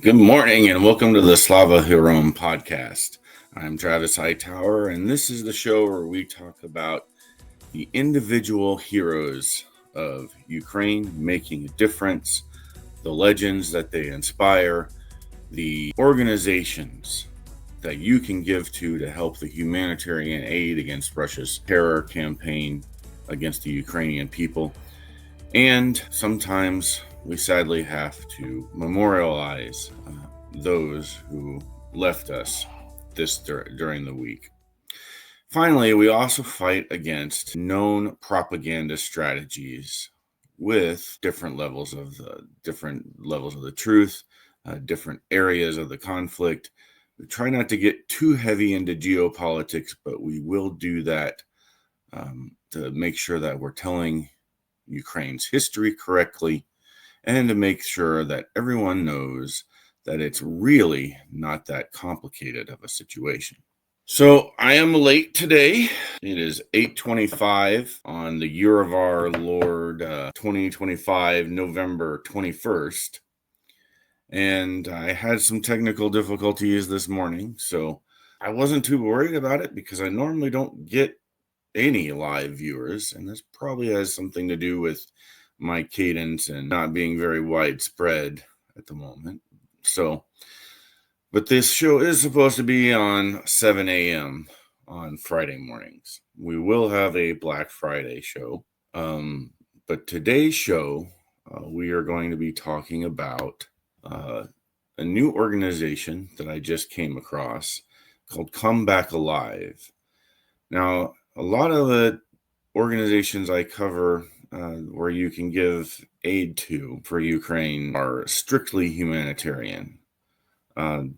Good morning and welcome to the Slava Heoryam podcast. I'm Travis Hightower, and this is the show where we talk about the individual heroes of Ukraine making a difference, the legends that they inspire, the organizations that you can give to help the humanitarian aid against Russia's terror campaign against the Ukrainian people. And sometimes we sadly have to memorialize those who left us during the week. Finally, we also fight against known propaganda strategies with different levels of the truth, different areas of the conflict. We try not to get too heavy into geopolitics, but we will do that to make sure that we're telling Ukraine's history correctly, and to make sure that everyone knows that it's really not that complicated of a situation. So I am late today. It is 8:25 on the year of our Lord 2025, November 21st. And I had some technical difficulties this morning, so I wasn't too worried about it because I normally don't get any live viewers, and this probably has something to do with my cadence and not being very widespread at the moment. So, but this show is supposed to be on 7 a.m. on Friday mornings. We will have a Black Friday show, but today's show, we are going to be talking about a new organization that I just came across called Come Back Alive. Now, a lot of the organizations I cover where you can give aid to for Ukraine are strictly humanitarian.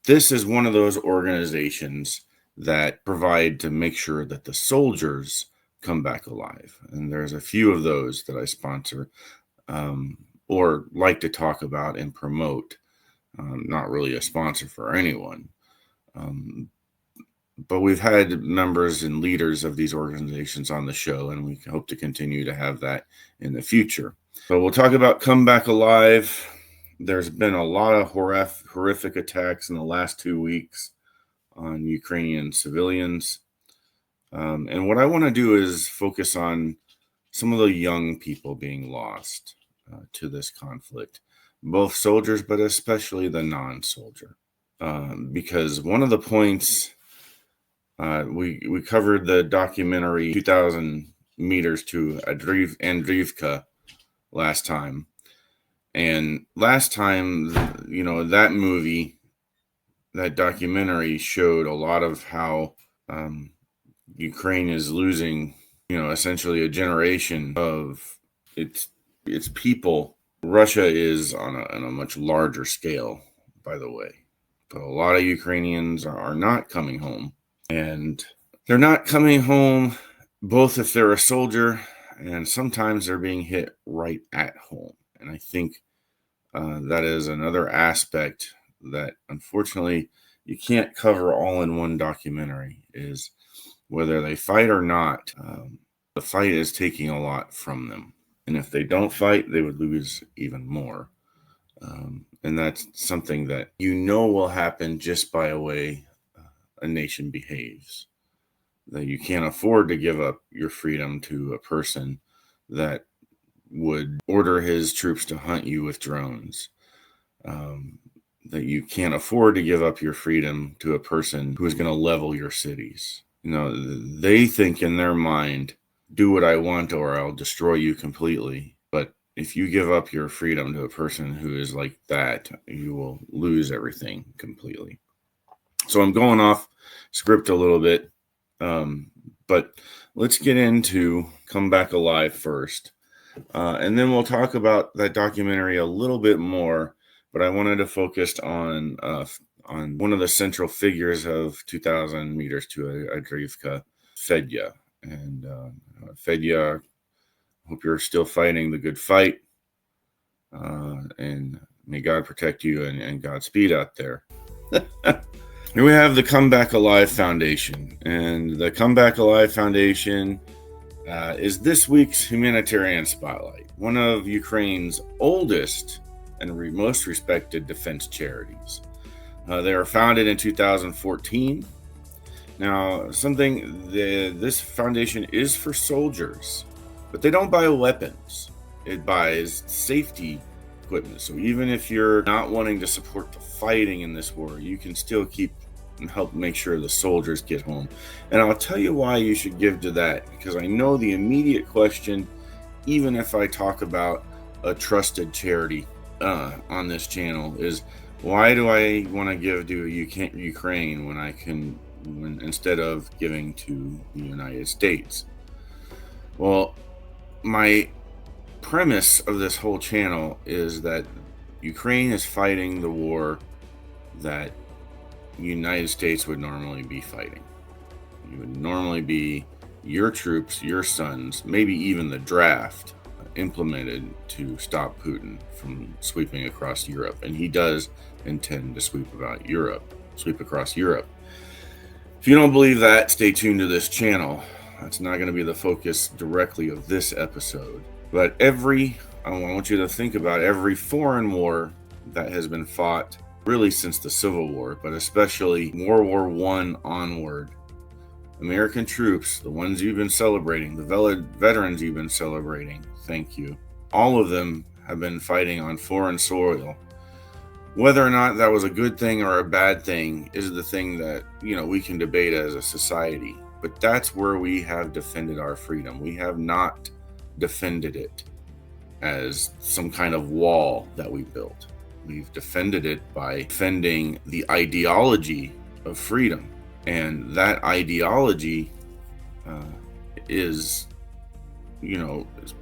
This is one of those organizations that provide to make sure that the soldiers come back alive. And there's a few of those that I sponsor or like to talk about and promote. Not really a sponsor for anyone. But we've had members and leaders of these organizations on the show, and we hope to continue to have that in the future. So we'll talk about Come Back Alive. There's been a lot of horrific attacks in the last 2 weeks on Ukrainian civilians. And what I want to do is focus on some of the young people being lost to this conflict, both soldiers, but especially the non-soldier. Because one of the points... we covered the documentary 2,000 meters to Andriivka last time. And last time, that movie, that documentary showed a lot of how Ukraine is losing, essentially a generation of its people. Russia is on a much larger scale, by the way. But a lot of Ukrainians are not coming home. And they're not coming home, both if they're a soldier and sometimes they're being hit right at home. And I think that is another aspect that, unfortunately, you can't cover all in one documentary, is whether they fight or not, the fight is taking a lot from them. And if they don't fight, they would lose even more. And that's something that will happen just by a way a nation behaves. That you can't afford to give up your freedom to a person that would order his troops to hunt you with drones. That you can't afford to give up your freedom to a person who is going to level your cities. They think in their mind, do what I want or I'll destroy you completely. But if you give up your freedom to a person who is like that, you will lose everything completely. So I'm going off script a little bit, but let's get into Come Back Alive first. And then we'll talk about that documentary a little bit more, but I wanted to focus on one of the central figures of 2,000 meters to Andriivka, Fedya. And Fedya, hope you're still fighting the good fight, and may God protect you and Godspeed out there. Here we have the Come Back Alive Foundation, and the Come Back Alive Foundation is this week's humanitarian spotlight. One of Ukraine's oldest and most respected defense charities. They were founded in 2014. Now, this foundation is for soldiers, but they don't buy weapons. It buys safety equipment. So even if you're not wanting to support the fighting in this war, you can still keep and help make sure the soldiers get home. And I'll tell you why you should give to that, because I know the immediate question, even if I talk about a trusted charity on this channel, is why do I want to give to Ukraine when instead of giving to the United States? Well, my premise of this whole channel is that Ukraine is fighting the war that the United States would normally be fighting. You would normally be your troops, your sons, maybe even the draft implemented to stop Putin from sweeping across Europe. And he does intend to sweep across Europe. If you don't believe that, stay tuned to this channel. That's not going to be the focus directly of this episode. But I want you to think about every foreign war that has been fought really since the Civil War, but especially World War I onward. American troops, the ones you've been celebrating, the veterans you've been celebrating, thank you. All of them have been fighting on foreign soil. Whether or not that was a good thing or a bad thing is the thing that, we can debate as a society. But that's where we have defended our freedom. We have not defended it as some kind of wall that we built. We've defended it by defending the ideology of freedom. And that ideology is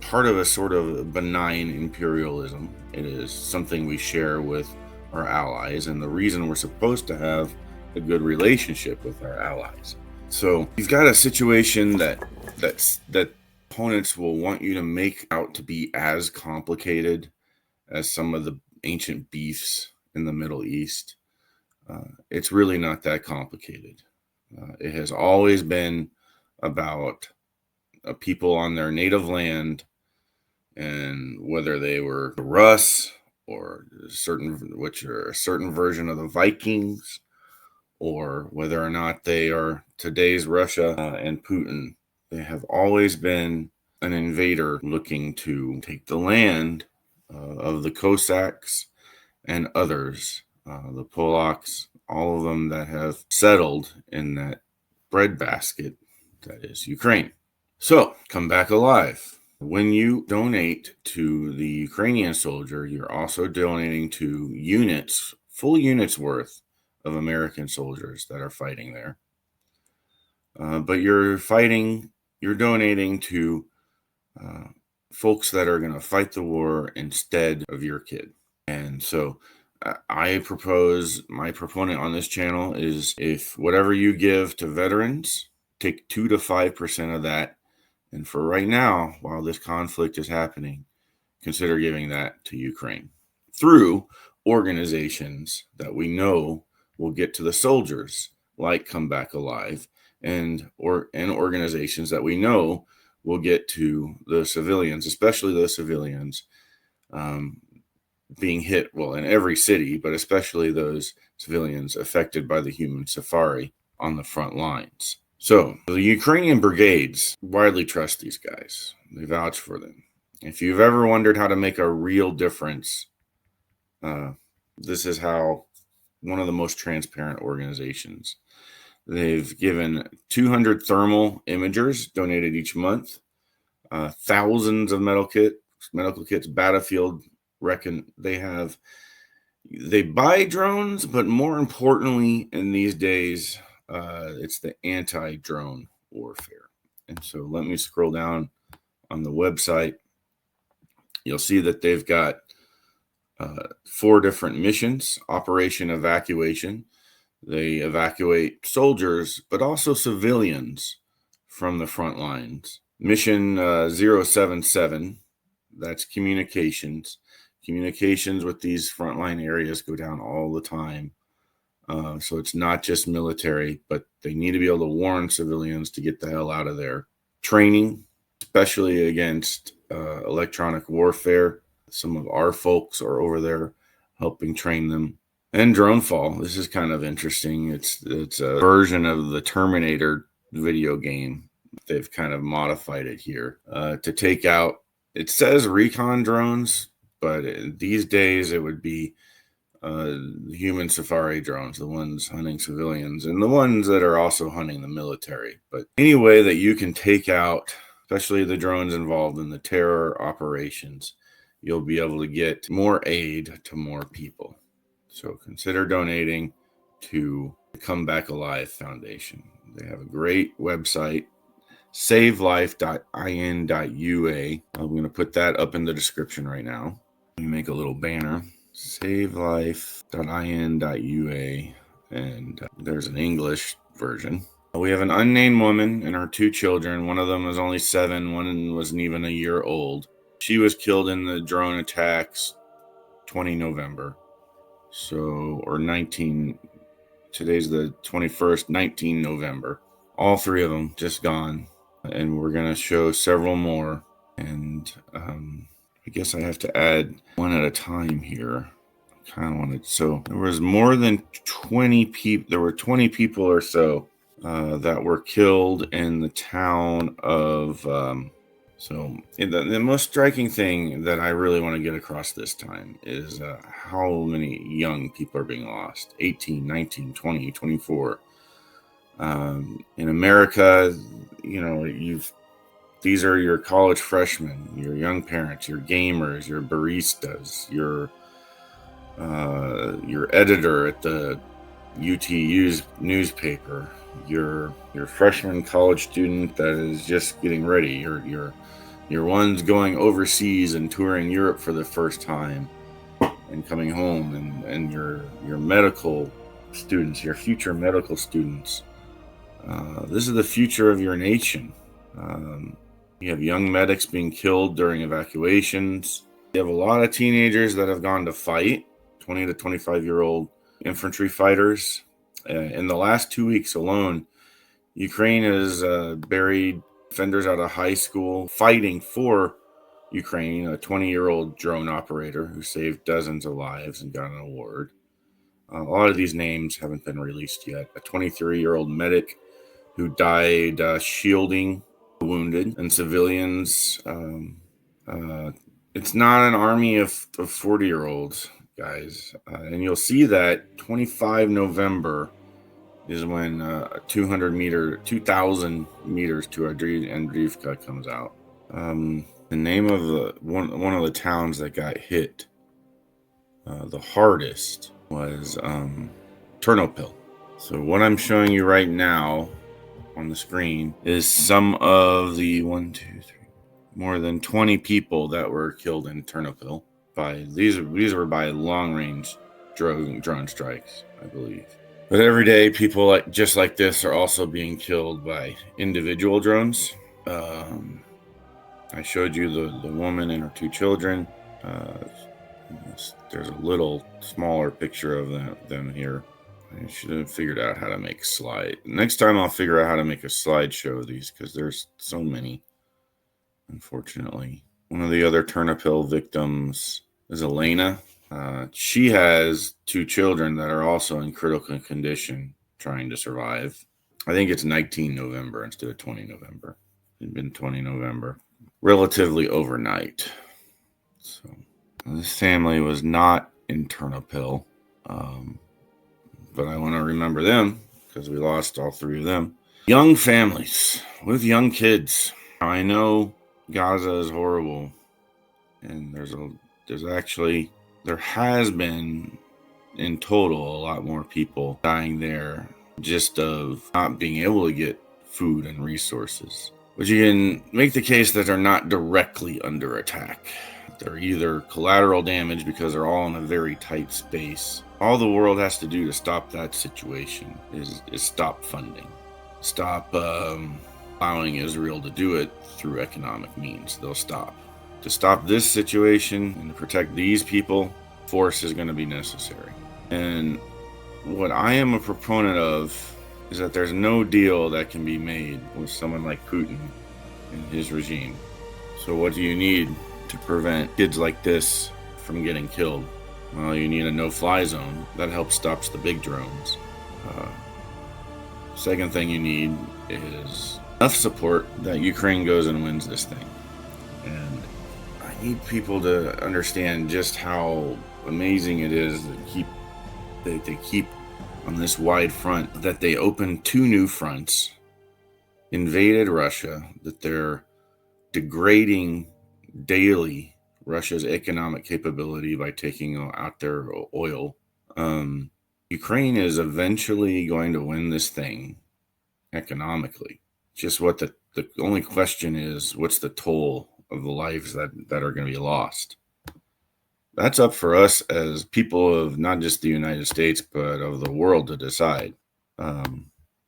part of a sort of benign imperialism. It is something we share with our allies, and the reason we're supposed to have a good relationship with our allies. So you've got a situation that opponents will want you to make out to be as complicated as some of the ancient beefs in the Middle East. It's really not that complicated. It has always been about a people on their native land, and whether they were the Rus or a certain version of the Vikings, or whether or not they are today's Russia and Putin, they have always been an invader looking to take the land of the Cossacks and others, the Polacks, all of them that have settled in that breadbasket that is Ukraine. So, come back alive. When you donate to the Ukrainian soldier, you're also donating to full units worth of American soldiers that are fighting there. But you're donating to folks that are going to fight the war instead of your kid. And so I propose, my proponent on this channel is, if whatever you give to veterans, take 2 to 5% of that. And for right now, while this conflict is happening, consider giving that to Ukraine through organizations that we know will get to the soldiers, like Come Back Alive, and organizations that we know will get to the civilians, especially those civilians being hit, in every city, but especially those civilians affected by the human safari on the front lines. So the Ukrainian brigades widely trust these guys. They vouch for them. If you've ever wondered how to make a real difference, this is how one of the most transparent organizations. They've given 200 thermal imagers donated each month, thousands of medical kits, battlefield reckon they buy drones, but more importantly in these days, it's the anti-drone warfare. And so let me scroll down on the website. You'll see that they've got 4 different missions. Operation Evacuation. They evacuate soldiers, but also civilians from the front lines. Mission 077, that's communications. Communications with these frontline areas go down all the time. So it's not just military, but they need to be able to warn civilians to get the hell out of there. Training, especially against electronic warfare. Some of our folks are over there helping train them. And Dronefall, this is kind of interesting. It's a version of the Terminator video game. They've kind of modified it here to take out, it says recon drones, but these days it would be human safari drones, the ones hunting civilians and the ones that are also hunting the military. But any way that you can take out, especially the drones involved in the terror operations, you'll be able to get more aid to more people. So consider donating to the Come Back Alive Foundation. They have a great website, savelife.in.ua. I'm going to put that up in the description right now. Let me make a little banner, savelife.in.ua, and there's an English version. We have an unnamed woman and her 2 children. One of them was only 7, one wasn't even a year old. She was killed in the drone attacks 20 November. So, or 19, today's the 21st, 19 November. All 3 of them just gone. And we're going to show several more. And I guess I have to add one at a time here. I kind of wanted, so there was more than 20 people, there were 20 people or so that were killed in the town of, so the most striking thing that I really want to get across this time is how many young people are being lost. 18, 19, 20, 24. In America, you know, these are your college freshmen, your young parents, your gamers, your baristas, your editor at the UTU's newspaper, your freshman college student that is just getting ready, your ones going overseas and touring Europe for the first time and coming home, and your medical students, your future medical students. This is the future of your nation. You have young medics being killed during evacuations. You have a lot of teenagers that have gone to fight, 20 to 25-year-old infantry fighters. In the last 2 weeks alone, Ukraine has buried defenders out of high school fighting for Ukraine, a 20-year-old drone operator who saved dozens of lives and got an award. A lot of these names haven't been released yet. A 23-year-old medic who died shielding wounded and civilians. It's not an army of 40-year-olds, guys. And you'll see that 25 November is when 2,000 meters to Andriivka comes out. The name of one of the towns that got hit the hardest was Ternopil. So what I'm showing you right now on the screen is some of the more than 20 people that were killed in Ternopil by these were by long-range drone strikes, I believe. But every day, people just like this are also being killed by individual drones. I showed you the woman and her 2 children. There's a little smaller picture of them here. I should have figured out how to make slide. Next time I'll figure out how to make a slideshow of these because there's so many, unfortunately. One of the other Ternopil victims is Elena. She has 2 children that are also in critical condition trying to survive. I think it's 19 November instead of 20 November. It's been 20 November. Relatively overnight. So this family was not in Ternopil. But I want to remember them because we lost all 3 of them. Young families with young kids. I know Gaza is horrible, and there has been in total a lot more people dying there just of not being able to get food and resources. But you can make the case that they're not directly under attack. They're either collateral damage because they're all in a very tight space. All the world has to do to stop that situation is stop funding. Stop allowing Israel to do it through economic means. They'll stop. To stop this situation and to protect these people, force is going to be necessary. And what I am a proponent of is that there's no deal that can be made with someone like Putin and his regime. So what do you need to prevent kids like this from getting killed? Well, you need a no-fly zone. That helps stops the big drones. Second thing you need is enough support that Ukraine goes and wins this thing. And I need people to understand just how amazing it is that they keep on this wide front, that they opened 2 new fronts, invaded Russia, that they're degrading daily Russia's economic capability by taking out their oil. Ukraine is eventually going to win this thing economically. Just what the only question is, what's the toll of the lives that are going to be lost? That's up for us as people of not just the United States, but of the world to decide.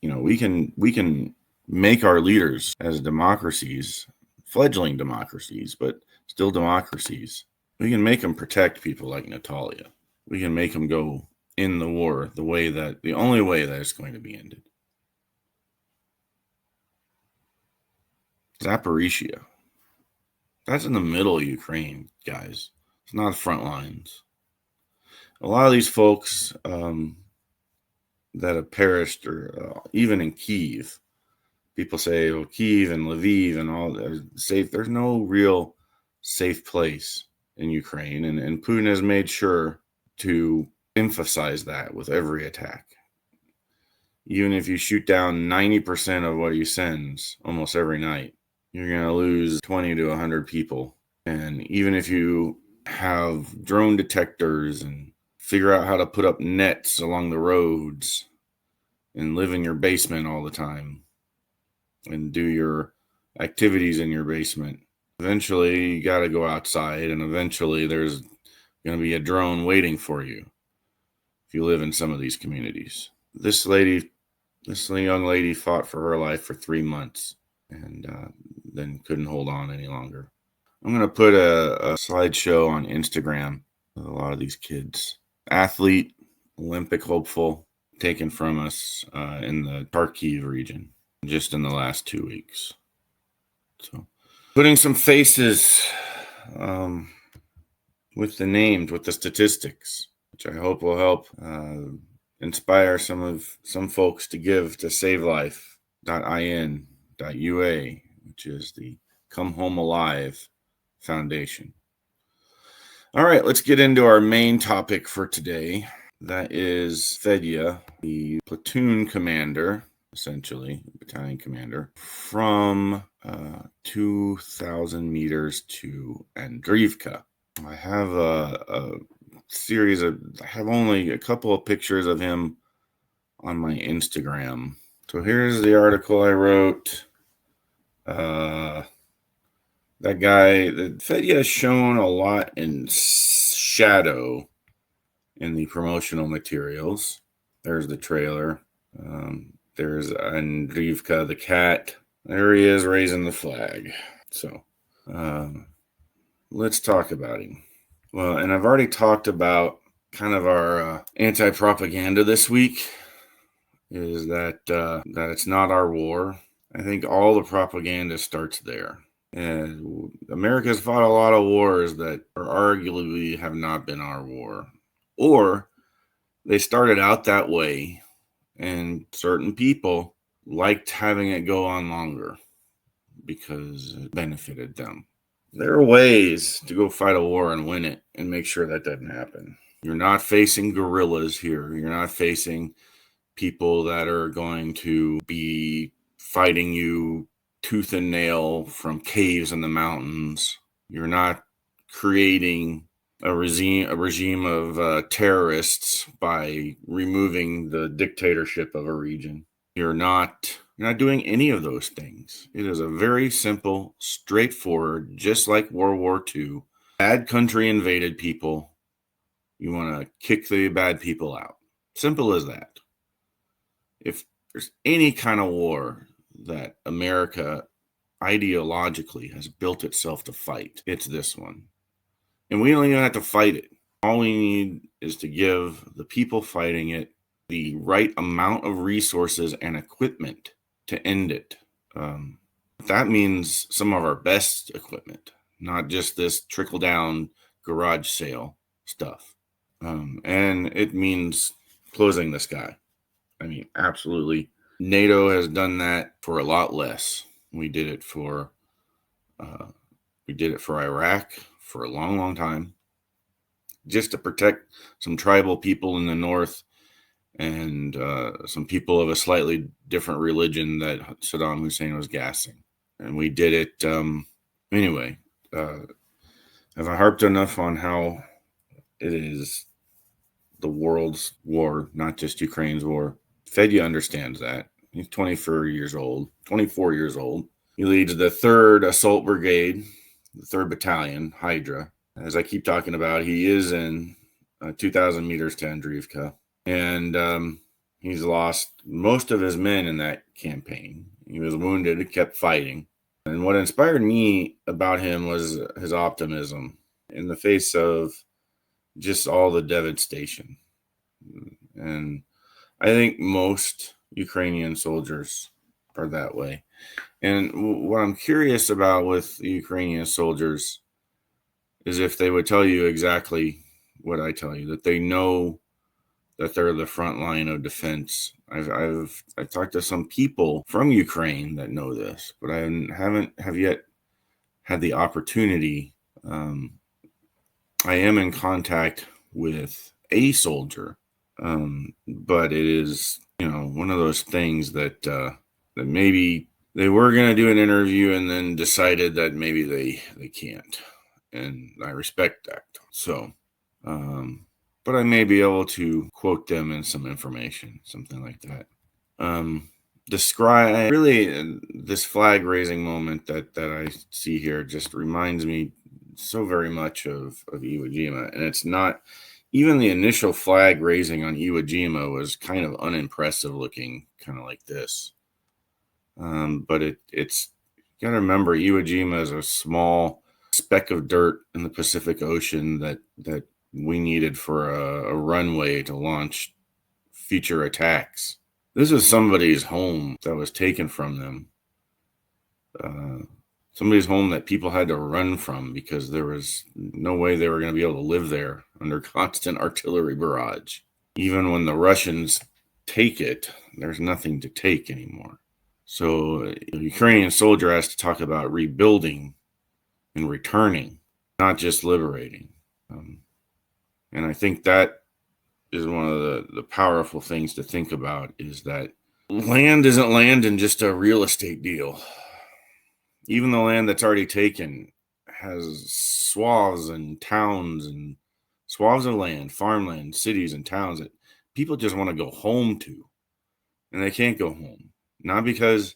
We can make our leaders as democracies, fledgling democracies, but still democracies. We can make them protect people like Natalia. We can make them go in the war the only way that it's going to be ended. Zaporizhia. That's in the middle of Ukraine, guys. It's not front lines. A lot of these folks that have perished, or even in Kyiv, people say, "Oh, Kyiv and Lviv and all that safe." There's no real safe place in Ukraine, and Putin has made sure to emphasize that with every attack. Even if you shoot down 90% of what he sends almost every night, you're going to lose 20 to 100 people. And even if you have drone detectors and figure out how to put up nets along the roads and live in your basement all the time and do your activities in your basement, eventually you got to go outside, and eventually there's going to be a drone waiting for you if you live in some of these communities. This young lady fought for her life for 3 months and then couldn't hold on any longer. I'm going to put a slideshow on Instagram of a lot of these kids. Athlete, Olympic hopeful, taken from us in the Kharkiv region just in the last 2 weeks. So putting some faces with the names, with the statistics, which I hope will help inspire some folks to give to SaveLife.in.ua, which is the Come Home Alive Foundation. All right, let's get into our main topic for today. That is Fedya, the platoon commander, essentially, battalion commander, from 2,000 meters to Andriivka. I have a series of, I have only a couple of pictures of him on my Instagram. So here's the article I wrote. That guy, Fedya is shown a lot in shadow in the promotional materials. There's the trailer. There's Andriivka the cat. There he is raising the flag. So let's talk about him. Well, and I've already talked about kind of our anti-propaganda this week, is that it's not our war. I think all the propaganda starts there. And America's fought a lot of wars that arguably have not been our war. Or they started out that way, and certain people liked having it go on longer because it benefited them. There are ways to go fight a war and win it and make sure that doesn't happen. You're not facing guerrillas here. You're not facing people that are going to be fighting you tooth and nail from caves in the mountains. You're not creating a regime of terrorists by removing the dictatorship of a region. You're not doing any of those things. It is a very simple, straightforward, just like World War II. Bad country invaded people. You want to kick the bad people out. Simple as that. If there's any kind of war that America ideologically has built itself to fight, it's this one. And we don't even have to fight it. All we need is to give the people fighting it the right amount of resources and equipment to end it. That means some of our best equipment. not just this trickle down garage sale stuff. And it means closing the sky. I mean, absolutely. NATO has done that for a lot less. We did it for Iraq for a long, long time, just to protect some tribal people in the north and some people of a slightly different religion that Saddam Hussein was gassing. And we did it anyway. Have I harped enough on how it is the world's war, not just Ukraine's war? Fedya understands that. He's 24 years old. He leads the 3rd Assault Brigade, the 3rd Battalion, Hydra. As I keep talking about, he is in 2,000 meters to Andriivka. And he's lost most of his men in that campaign. He was wounded, kept fighting. And what inspired me about him was his optimism in the face of just all the devastation. And I think most Ukrainian soldiers are that way. And what I'm curious about with the Ukrainian soldiers is if they would tell you exactly what I tell you, that they know that they're the front line of defense. I've talked to some people from Ukraine that know this, but I haven't yet had the opportunity. I am in contact with a soldier, but it is, one of those things that that maybe they were going to do an interview and then decided that maybe they can't, and I respect that. So, but I may be able to quote them in some information, something like that. Describe really this flag raising moment that I see here just reminds me so very much of Iwo Jima. And it's not even the initial flag raising on Iwo Jima was kind of unimpressive looking, kind of like this. But it's you got to remember Iwo Jima is a small speck of dirt in the Pacific Ocean that we needed for a runway to launch future attacks. This is somebody's home that was taken from them. Somebody's home that people had to run from because there was no way they were going to be able to live there under constant artillery barrage. Even when the Russians take it, there's nothing to take anymore. So a Ukrainian soldier has to talk about rebuilding and returning, not just liberating. And I think that is one of the powerful things to think about, is that land isn't land in just a real estate deal. Even the land that's already taken has swaths and towns and swaths of land, farmland, cities and towns that people just want to go home to. And they can't go home. Not because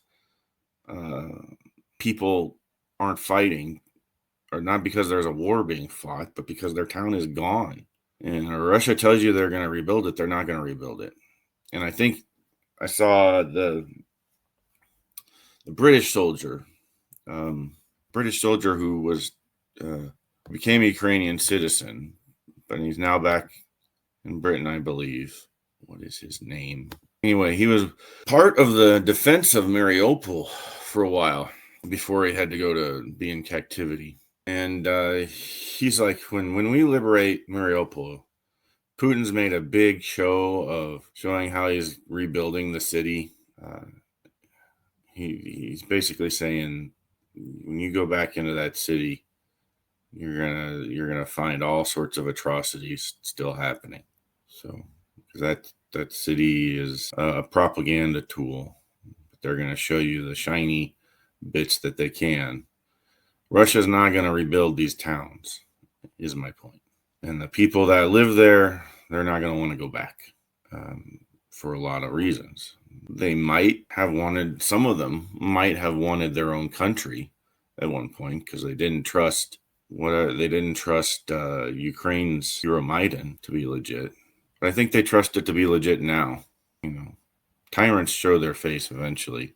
people aren't fighting, or not because there's a war being fought, but because their town is gone. And Russia tells you they're going to rebuild it, they're not going to rebuild it. And I think I saw the British soldier who was became a Ukrainian citizen, but he's now back in Britain, I believe. What is his name? Anyway, he was part of the defense of Mariupol for a while before he had to go to be in captivity. And he's like, when we liberate Mariupol, Putin's made a big show of showing how he's rebuilding the city. He's basically saying, when you go back into that city, you're gonna find all sorts of atrocities still happening. So that city is a propaganda tool. They're gonna show you the shiny bits that they can. Russia's not going to rebuild these towns, is my point. And the people that live there, they're not going to want to go back for a lot of reasons. They might have wanted, some of them might have wanted their own country at one point because they didn't trust Ukraine's Euromaidan to be legit. But I think they trust it to be legit now. Tyrants show their face eventually,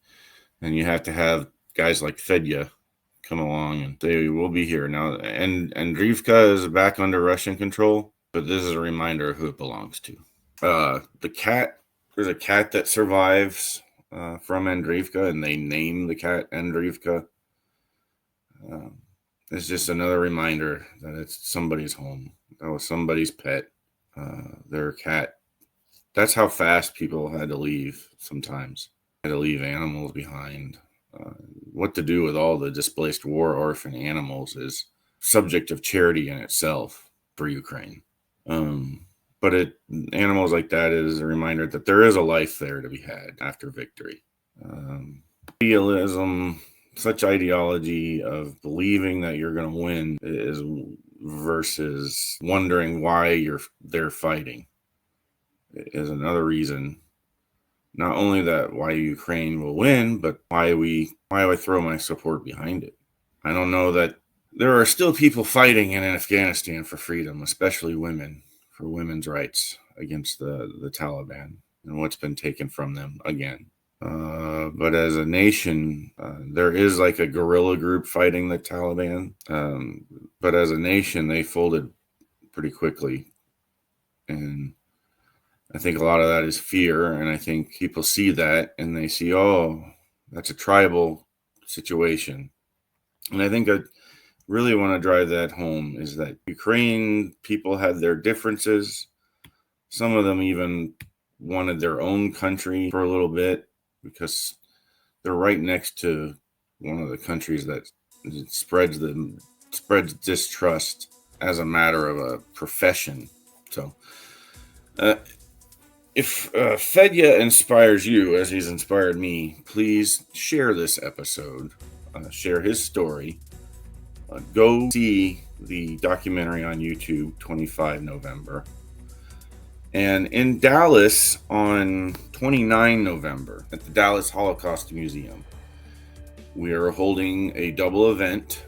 and you have to have guys like Fedya come along and say, we'll be here now. And Andriivka is back under Russian control, but this is a reminder of who it belongs to. There's a cat that survives from Andriivka, and they name the cat Andriivka. It's just another reminder that it's somebody's home. That was somebody's pet, their cat. That's how fast people had to leave sometimes. Had to leave animals behind. What to do with all the displaced war orphan animals is subject of charity in itself for Ukraine. But animals like that is a reminder that there is a life there to be had after victory. Idealism, such ideology of believing that you're going to win is versus wondering why they're fighting is another reason. Not only that why Ukraine will win, but why I throw my support behind it. I don't know that there are still people fighting in Afghanistan for freedom, especially women, for women's rights against the Taliban and what's been taken from them again. But as a nation, there is like a guerrilla group fighting the Taliban. But as a nation, they folded pretty quickly. And I think a lot of that is fear. And I think people see that and they see, oh, that's a tribal situation. And I think I really want to drive that home is that Ukraine people had their differences. Some of them even wanted their own country for a little bit because they're right next to one of the countries that spreads distrust as a matter of a profession. So, if Fedya inspires you as he's inspired me, please share this episode, share his story. Go see the documentary on YouTube, 25 November. And in Dallas on 29 November at the Dallas Holocaust Museum, we are holding a double event.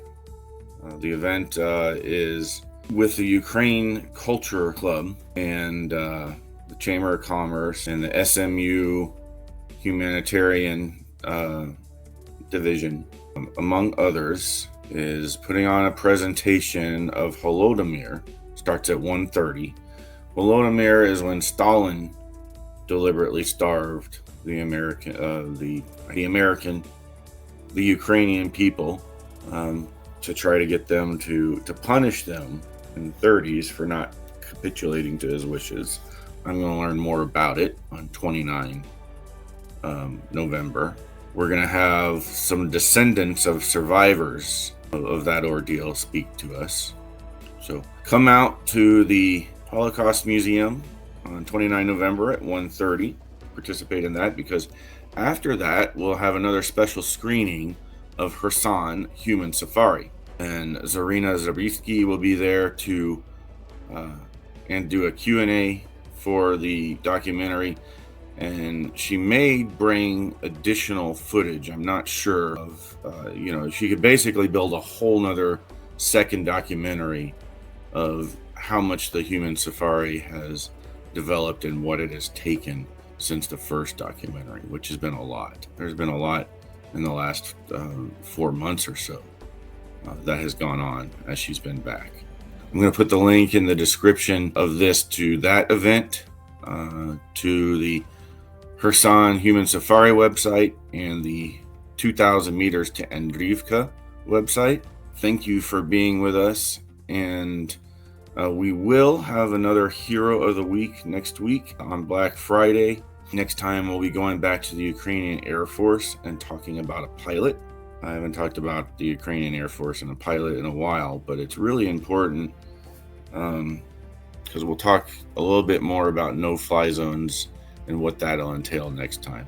The event is with the Ukraine Culture Club and the Chamber of Commerce and the SMU Humanitarian Division, among others, is putting on a presentation of Holodomor. Starts at 1:30. Holodomor is when Stalin deliberately starved the Ukrainian people to try to get them to punish them in the 30s for not capitulating to his wishes. I'm going to learn more about it on 29 November. We're going to have some descendants of survivors of that ordeal speak to us. So come out to the Holocaust Museum on 29 November at 1:30. Participate in that because after that, we'll have another special screening of Heoryam Human Safari. And Zarina Zabriskie will be there to and do a Q&A for the documentary. And she may bring additional footage. I'm not sure of, she could basically build a whole nother second documentary of how much the human safari has developed and what it has taken since the first documentary, which has been a lot. There's been a lot in the last 4 months or so that has gone on as she's been back. I'm going to put the link in the description of this to that event, to the Heoryam Human Safari website and the 2,000 Meters to Andriivka website. Thank you for being with us, and we will have another Hero of the Week next week on Black Friday. Next time we'll be going back to the Ukrainian Air Force and talking about a pilot. I haven't talked about the Ukrainian Air Force and a pilot in a while, but it's really important because we'll talk a little bit more about no-fly zones and what that'll entail next time.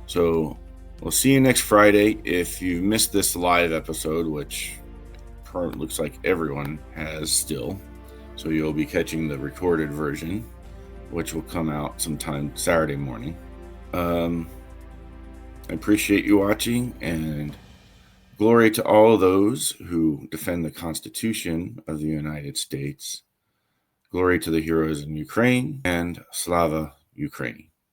So we'll see you next Friday. If you missed this live episode, which looks like everyone has still, so you'll be catching the recorded version, which will come out sometime Saturday morning. I appreciate you watching, and glory to all those who defend the Constitution of the United States. Glory to the heroes in Ukraine, and Slava Ukraini.